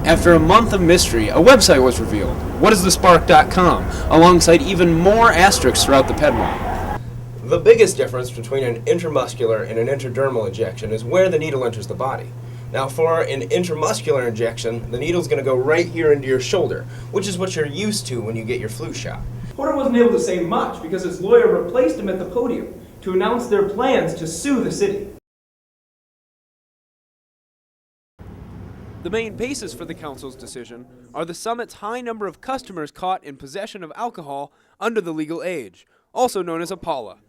After a month of mystery, a website was revealed, whatisthespark.com, alongside even more asterisks throughout the pedwall. The biggest difference between an intramuscular and an intradermal injection is where the needle enters the body. Now for an intramuscular injection, the needle's going to go right here into your shoulder, which is what you're used to when you get your flu shot. Porter wasn't able to say much because his lawyer replaced him at the podium to announce their plans to sue the city. The main basis for the council's decision are the summit's high number of customers caught in possession of alcohol under the legal age, also known as a PALA.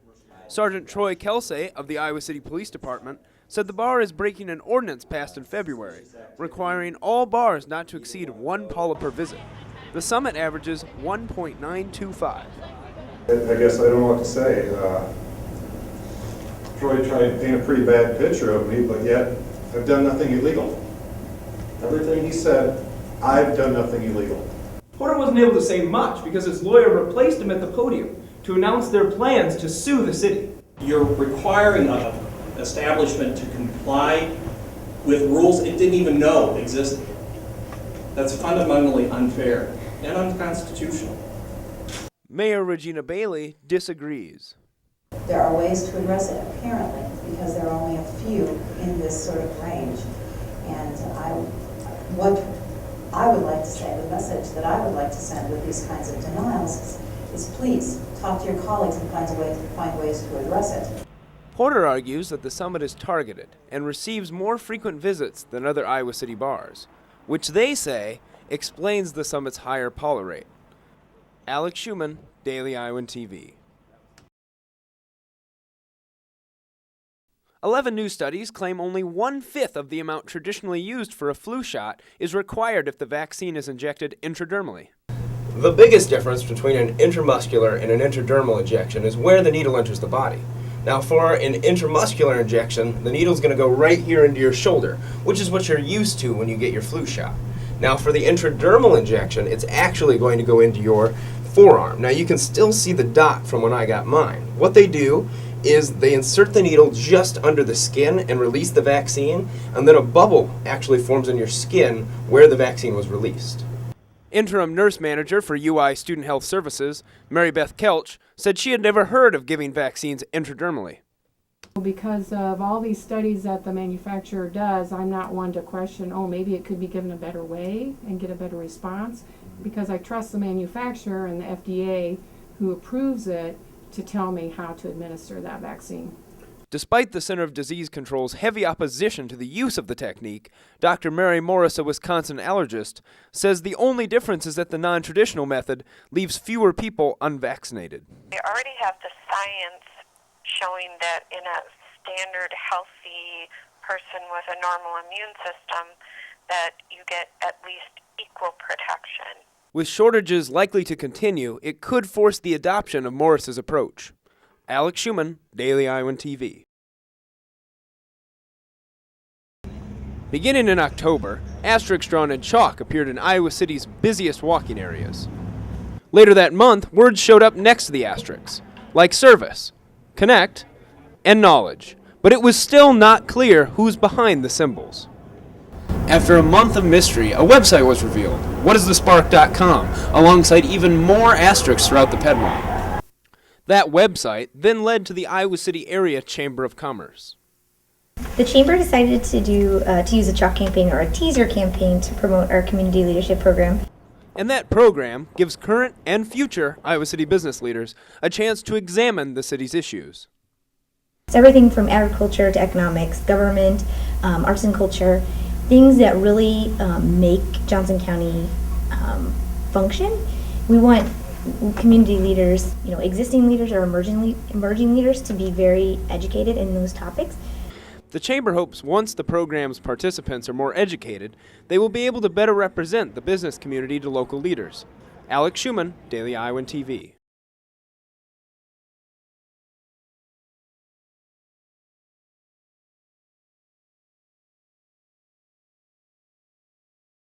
Sergeant Troy Kelsey of the Iowa City Police Department said the bar is breaking an ordinance passed in February, requiring all bars not to exceed 1 PALA per visit. The summit averages 1.925. I guess I don't know what to say. Troy tried to paint a pretty bad picture of me, but yet I've done nothing illegal. Everything he said, I've done nothing illegal. Porter wasn't able to say much because his lawyer replaced him at the podium to announce their plans to sue the city. You're requiring an establishment to comply with rules it didn't even know existed. That's fundamentally unfair and unconstitutional. Mayor Regina Bailey disagrees. There are ways to address it, apparently, because there are only a few in this sort of range. And what I would like to say, the message that I would like to send with these kinds of denials is please talk to your colleagues and find ways to address it. Porter argues that the summit is targeted and receives more frequent visits than other Iowa City bars, which they say explains the summit's higher PALA rate. Alex Schumann, Daily Iowan TV. 11 new studies claim only 1/5 of the amount traditionally used for a flu shot is required if the vaccine is injected intradermally. The biggest difference between an intramuscular and an intradermal injection is where the needle enters the body. Now for an intramuscular injection, the needle's going to go right here into your shoulder, which is what you're used to when you get your flu shot. Now for the intradermal injection, it's actually going to go into your forearm. Now you can still see the dot from when I got mine. What they do is they insert the needle just under the skin and release the vaccine, and then a bubble actually forms in your skin where the vaccine was released. Interim nurse manager for UI Student Health Services, Mary Beth Kelch, said she had never heard of giving vaccines intradermally. Because of all these studies that the manufacturer does, I'm not one to question, oh, maybe it could be given a better way and get a better response, because I trust the manufacturer and the FDA who approves it to tell me how to administer that vaccine. Despite the Center of Disease Control's heavy opposition to the use of the technique, Dr. Mary Morris, a Wisconsin allergist, says the only difference is that the non-traditional method leaves fewer people unvaccinated. We already have the science showing that in a standard healthy person with a normal immune system that you get at least equal protection. With shortages likely to continue, it could force the adoption of Morris's approach. Alex Schumann, Daily Iowan TV. Beginning in October, asterisks drawn in chalk appeared in Iowa City's busiest walking areas. Later that month, words showed up next to the asterisks, like service, connect, and knowledge, but it was still not clear who's behind the symbols. After a month of mystery, a website was revealed, whatisthespark.com, alongside even more asterisks throughout the pedwall. That website then led to the Iowa City Area Chamber of Commerce. The Chamber decided to use a chalk campaign, or a teaser campaign, to promote our community leadership program. And that program gives current and future Iowa City business leaders a chance to examine the city's issues. It's everything from agriculture to economics, government, arts and culture, things that really make Johnson County function. We want community leaders, existing leaders or emerging leaders, to be very educated in those topics. The Chamber hopes once the program's participants are more educated, they will be able to better represent the business community to local leaders. Alex Schumann, Daily Iowan TV.